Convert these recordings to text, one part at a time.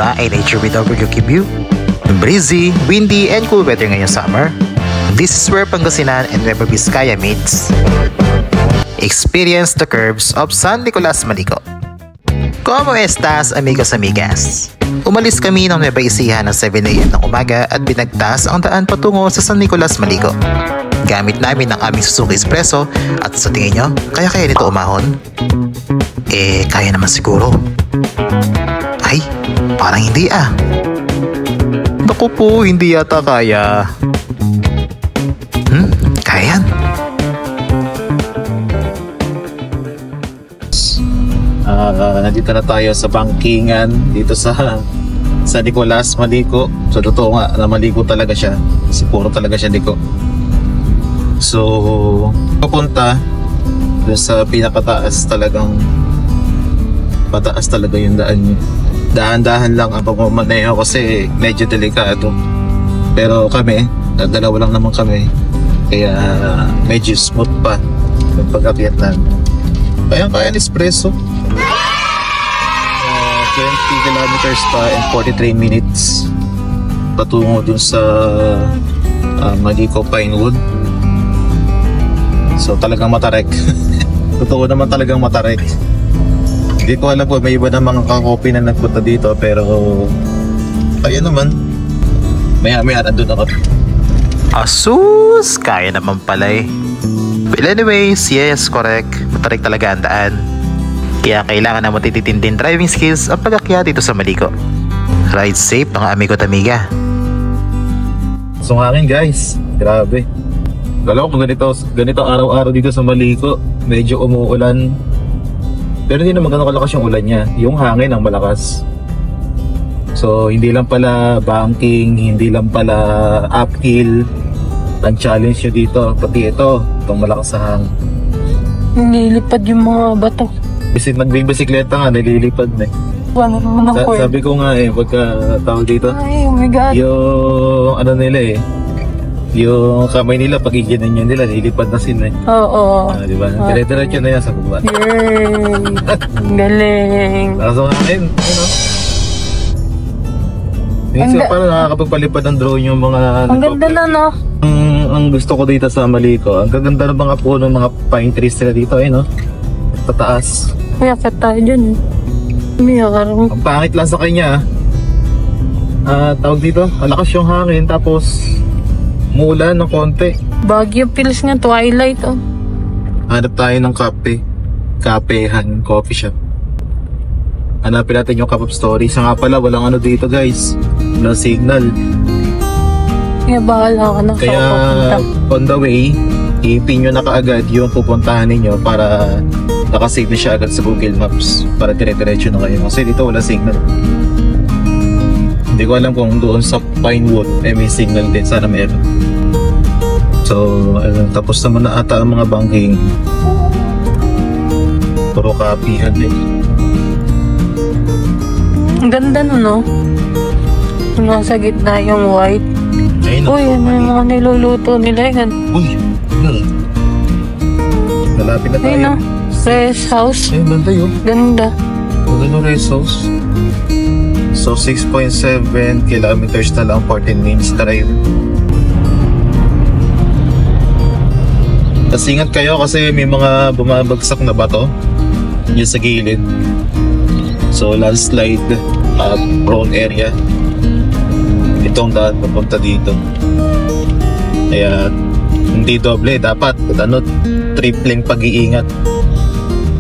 ba ay nature with overlooking view? Breezy, windy, and cool weather ngayong summer. This is where Pangasinan and Nueva Vizcaya meets. Experience the curves of San Nicolas, Malico. Como estas, amigos amigas? Umalis kami ng Nueva Ecija ng 7 AM ng umaga at binagtas ang daan patungo sa San Nicolas, Malico. Gamit namin ang aming Suzuki Espresso at sa tingin nyo, kaya nito umahon? Kaya naman siguro. Ay, parang hindi ah. Naku po, hindi yata kaya. Kaya yan. Nandito na tayo sa bangkingan dito sa San Nicolas, Malico. So totoo nga na Malico talaga siya kasi puro talaga siya liko. So papunta dun sa pinakataas, talagang pataas talaga yung daan niya. Dahan-dahan lang ang pagmamaneho kasi medyo delikado. Pero kami, dalawa lang naman kami, kaya medyo smooth pa yung pag-akyat namin. Kaya espresso. 20 kilometers pa and 43 minutes patungo dun sa Malico Pinewood. So talagang matarik. Totoo naman talagang matarik. Hindi ko alam po, may iba na mga kakopi na nagpunta dito, pero kaya naman maya nandun ako. Asus! Kaya naman pala eh. Well anyways, yes, correct. Matarik talaga ang daan. Kaya kailangan na matititinding driving skills ang pag-akyat dito sa Malico. Ride safe mga amigo at amiga. So nga rin guys, grabe. Galaw kung ganito araw-araw dito sa Malico. Medyo umuulan. Pero hindi naman ganun kalakas yung ulan niya. Yung hangin ang malakas. So hindi lang pala banking, hindi lang pala uphill ang challenge nyo dito. Pati itong malakas sa hangin. Nililipad yung mga bato. Nagbibisikleta nga, nililipad na eh. Sabi ko nga eh, pagka tawag dito, ay, oh my God. yung ano nila eh, yung kamay nila, pag iginan nila, nilipad na sila eh. Oo. Diba? Dire-diretso na yan sa baba. Yay! Galing! Kaso nga ngayon, ano? Kasi parang nakakapagpalipad ng drone yung mga... Ang ganda na, no? Ang gusto ko dito sa Malico, ang gaganda ng mga puno, mga pine trees nila dito eh, no? Tataas. May akit tayo dyan eh. Ang pangit lang sa kanya, tawag dito, malakas yung hangin, tapos muulan ng konti. Baguio feels nga, twilight oh. Hanap tayo ng kapehan, coffee shop. Hanapin natin yung cup of story. Sa nga pala, walang ano dito guys, walang signal. Kaya bahala ka na. Kaya on the way, i-pin nyo na kaagad yung pupuntahan ninyo para nakasave na siya agad sa Google Maps para dire-diretso na kayo. Kasi dito wala signal. Hindi ko alam kung doon sa Pinewood may signal din. Sana meron. So, tapos naman na ata ang mga banking. Puro kapihan din. Ang ganda no, no? Nasa gitna yung white. Uy, ano yung mga niluluto nila yan? Uy, malapit na tayo. Ayun no, rest house. Ayun, banda yun. Ganda. Maganda rest house. So 6.7 kilometers na lang, 14 minutes drive. Tapos ingat kayo kasi may mga bumabagsak na bato yun sa gilid. So landslide prone area. Itong daan papunta dito. Kaya hindi doble, dapat tripling pag-iingat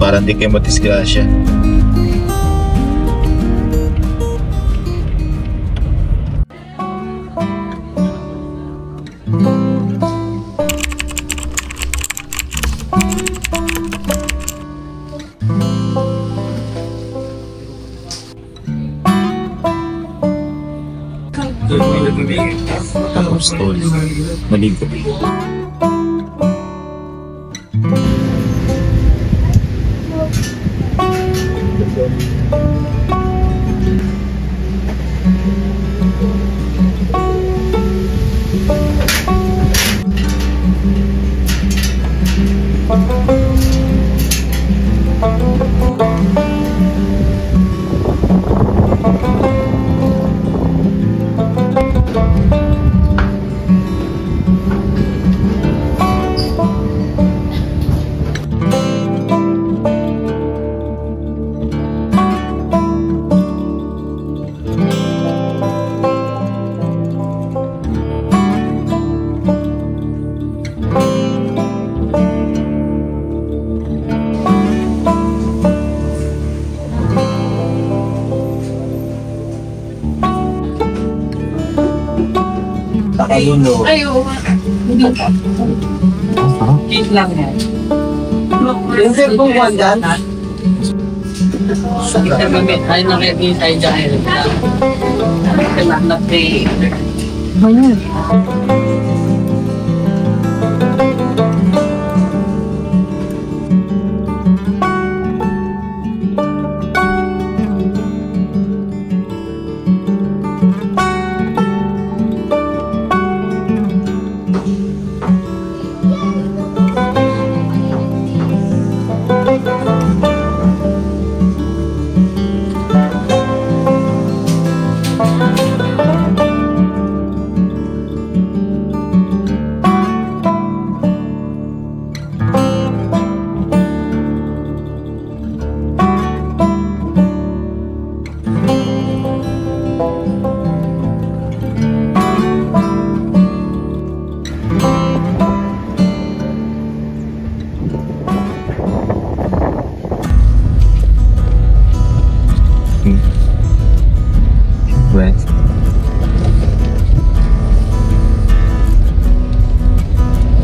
para hindi kayo madisgrasya. Story. Maligo. Ay, oo. Cake lang yan. Yung cellphone ko andyan? Ay, nakikita tayo dahil. Kailangan na pay. Ayun.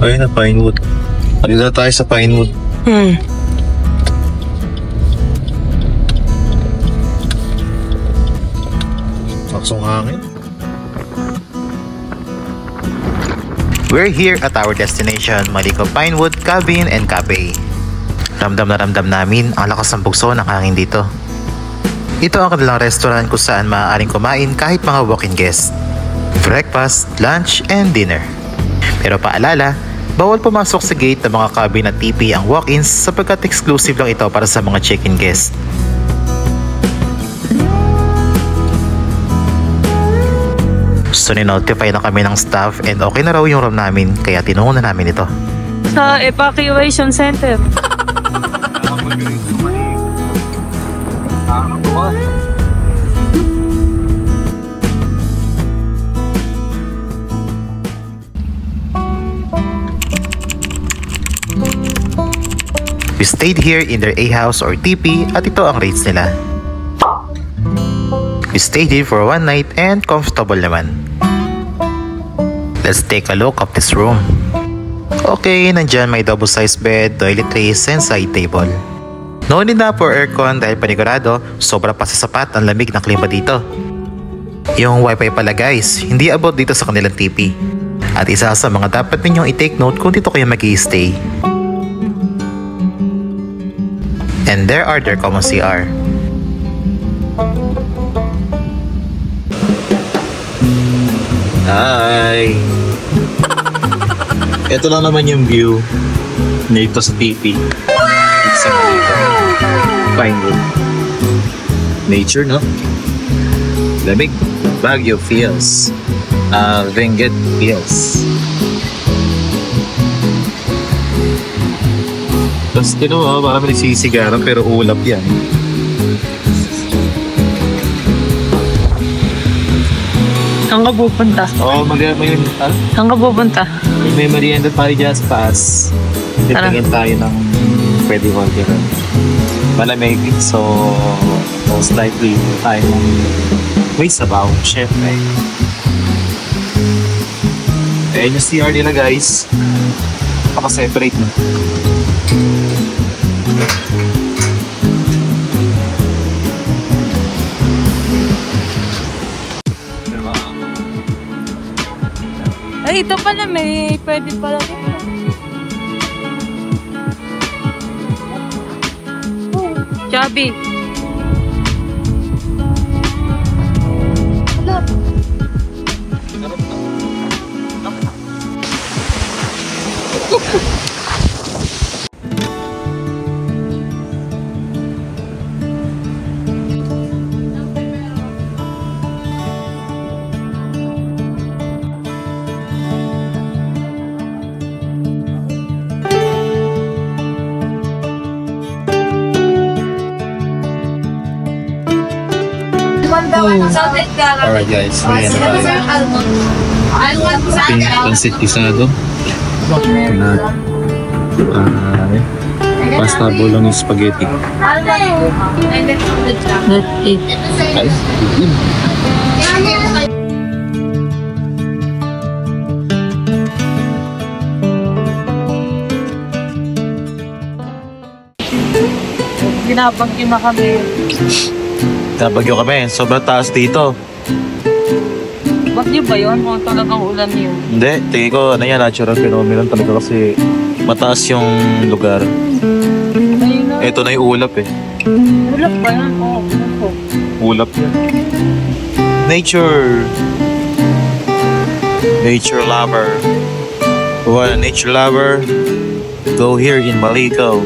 Ayun na, Pinewood. Halina tayo sa Pinewood. Laksong hangin. We're here at our destination, Maliko Pinewood Cabin and Cafe. Ramdam na ramdam namin ang lakas ng bugso ng hangin dito. Ito ang kanilang restaurant kung saan maaaring kumain kahit mga walk-in guests. Breakfast, lunch, and dinner. Pero paalala, bawal pumasok sa gate ng mga cabin at TP ang walk-ins sapagkat exclusive lang ito para sa mga check-in guests. So ni-notify na kami ng staff and okay na raw yung room namin kaya tinungo na namin ito. Sa evacuation center. We stayed here in their A house or TP at ito ang rates nila. We stayed here for one night and comfortable naman. Let's take a look of this room. Okay, nandyan may double size bed, toiletries, and side table. No need na for aircon dahil panigurado, sobra pa sa sapat ang lamig ng klima dito. Yung wifi pala guys, hindi about dito sa kanilang TP. At isa sa mga dapat ninyong i-take note kung dito kayo mag-i-stay. And there are their common CR. Hi! Ito lang naman yung view dito sa TP. It's a Pinewood. Nature, no? Lamig. Baguio feels. Benguet feels. Tapos tinuha, parang may nagsisigaran pero ulap yan. Saan ka pupunta? Oo, may Saan ka pupunta? may merienda tayo dyan sa taas. Titingin tayo ng pwede order. Malamig, so most likely tayo ng may sabaw, syempre. Ayun yung CR nila guys. Paka-separate na. Ay, ito pala may pwede pala dito. Chubby. Alright guys, may pansit pisado. Pasta bolognese spaghetti. That's it. Binabagyo na kami. Nabagyo kami. Sobrang taas dito. Bagyo ba yun? O talagang ulan yun? Hindi. Tingin ko, ano yan, natural phenomenon talaga kasi mataas yung lugar. Ayun na. Ito na yung ulap eh. Ulap ba yan? Oo, ulap. Ulap yan. Nature. Nature lover. What a nature lover. Go here in Malico.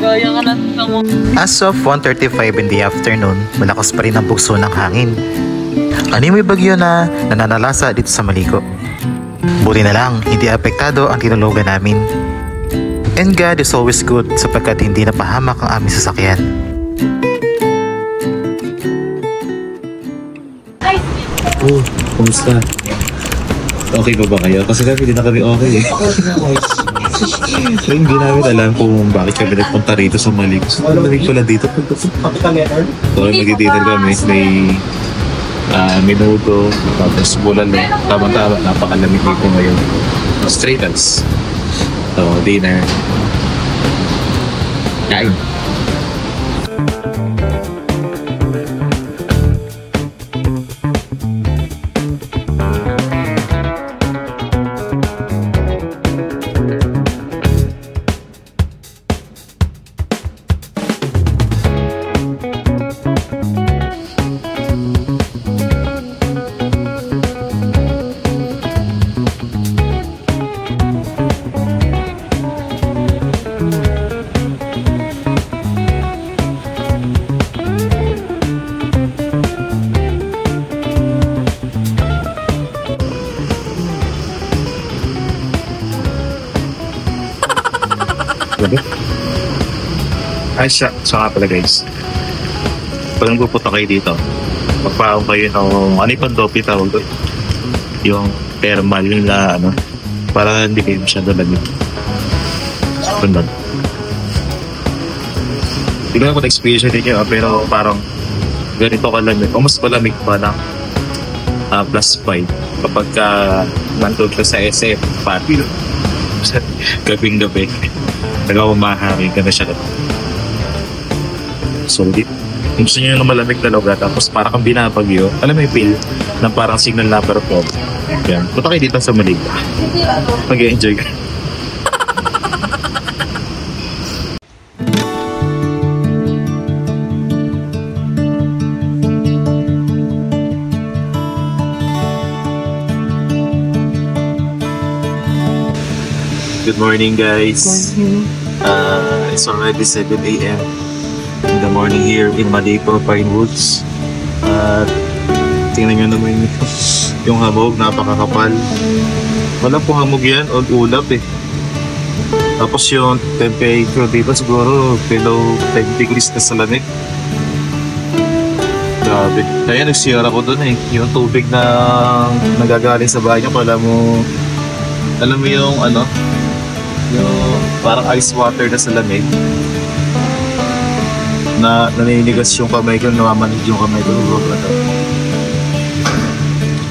Gaya ka na sa mo. As of 1:35 in the afternoon, malakas pa rin ang bugso ng hangin. Animoy bagyo na nananalasa dito sa Malico. Buti na lang, hindi apektado ang tinulugan namin. And God is always good sapagkat hindi napahamak ang aming sasakyan. Oh, kumusta? Okay pa ba kayo? Kasi kami hindi na kami okay eh. So, hindi namin alam kung bakit kami nagpunta rito sa Malico. So, malamig pala dito. So, mag-dinner kami. May minuto, tapos bulalo. Tama-tama, napakalamig dito ngayon. Straight as. So, dinner. Kain. Ay, siya nga pala guys. Pag nagpupunta kayo dito, magpaong kayo ng ano yung pandopi tawag doon? Yung thermal na ano, para hindi kayo masyado lamig. Sunod. Hindi ko na experience din yun, pero parang ganito kalamig. O mas malamig pa ng +5 kapag nandun ka sa SF party. Gabing gabi. Nagawamahari ka na siya. So, kung gusto nyo yung malamig na lugar, tapos parang kang binabagyo, alam mo yung feel na parang signal na perform. Yan. Punta kayo dito sa Malico. Mag-enjoy ka. Good morning guys. It's already 7 a.m. in the morning here in Malico, Pine Woods. Tingnan nyo naman yung hamog, napakakapal. Wala po hamog yan, on ulap eh. Tapos yung temperature dito siguro below 10 degrees na sa lamig. Grabe. Kaya nagsiyara ko dun eh. Yung tubig na nagagaling sa bahay nyo, alam mo yung ano, yung parang ice water na sa lamig. Na naninigas yung kamay ko, namamanig yung kamay ko.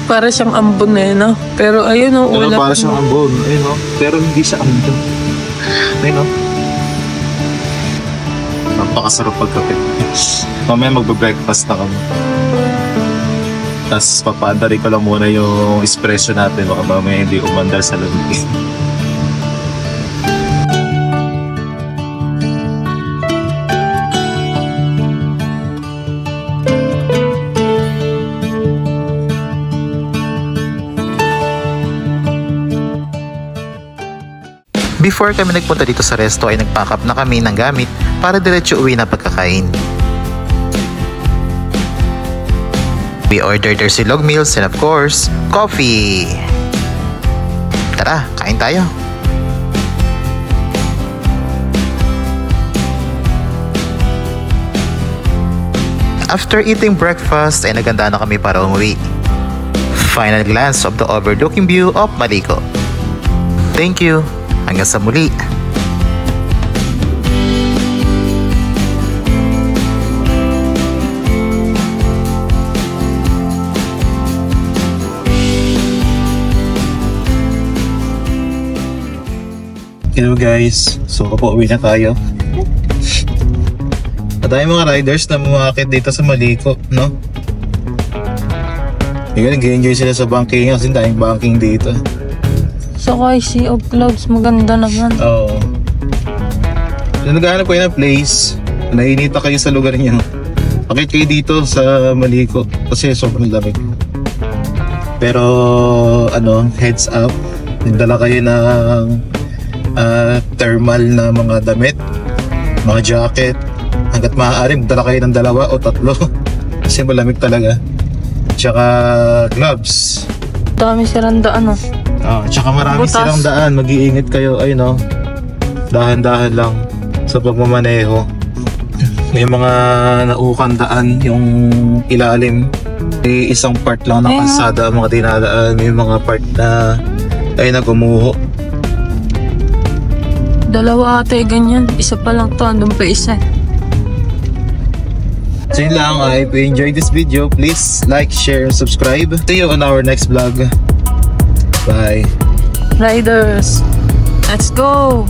Para siyang ambon eh, no? Pero ayun o, ulap. Para siyang ambon, ayun o. Pero hindi siya ambon. Ayun o. Napakasarap pagkape. Mamaya magbe-breakfast na kami. Tapos papaandari ko lang muna yung espresso natin. Baka mamaya hindi umandar sa lamig. Before kami nagpunta dito sa resto ay nag-pack up na kami ng gamit para diretso uwi na pagkakain. We ordered their silog meals and of course, coffee! Tara, kain tayo! After eating breakfast ay naganda na kami para umuwi. Final glance of the overlooking view of Malico. Thank you! Hanggang sa muli. Hello guys, so pauwi na tayo. Madami mga riders na umakit dito sa Maliko, no? Nag-enjoy sila sa banking kasi daming banking dito. So kay Sea of Clouds, maganda naman. Oo. So naghahanap kayo ng place, nainita kayo sa lugar niyo. Akit kayo dito sa Maliko kasi sobrang lamig. Pero ano, heads up, nagdala kayo ng thermal na mga damit, mga jacket. Hanggat maaari, magdala kayo ng 2 o 3 kasi malamig talaga. Tsaka gloves. Dami silang daan, oh. Tsaka marami Butas. silang daan. Mag-iingat kayo, ay no. Dahan-dahan lang sa pagmamaneho. May mga naukang daan yung ilalim. May isang part lang ng kalsada ang mga dinadaan. May mga part na ay nagumuho. 2 ate, ganyan. Isa pa lang to, andun pa isa. So yun lang, if you enjoyed this video, please like, share, and subscribe. See you on our next vlog. Bye. Riders, let's go!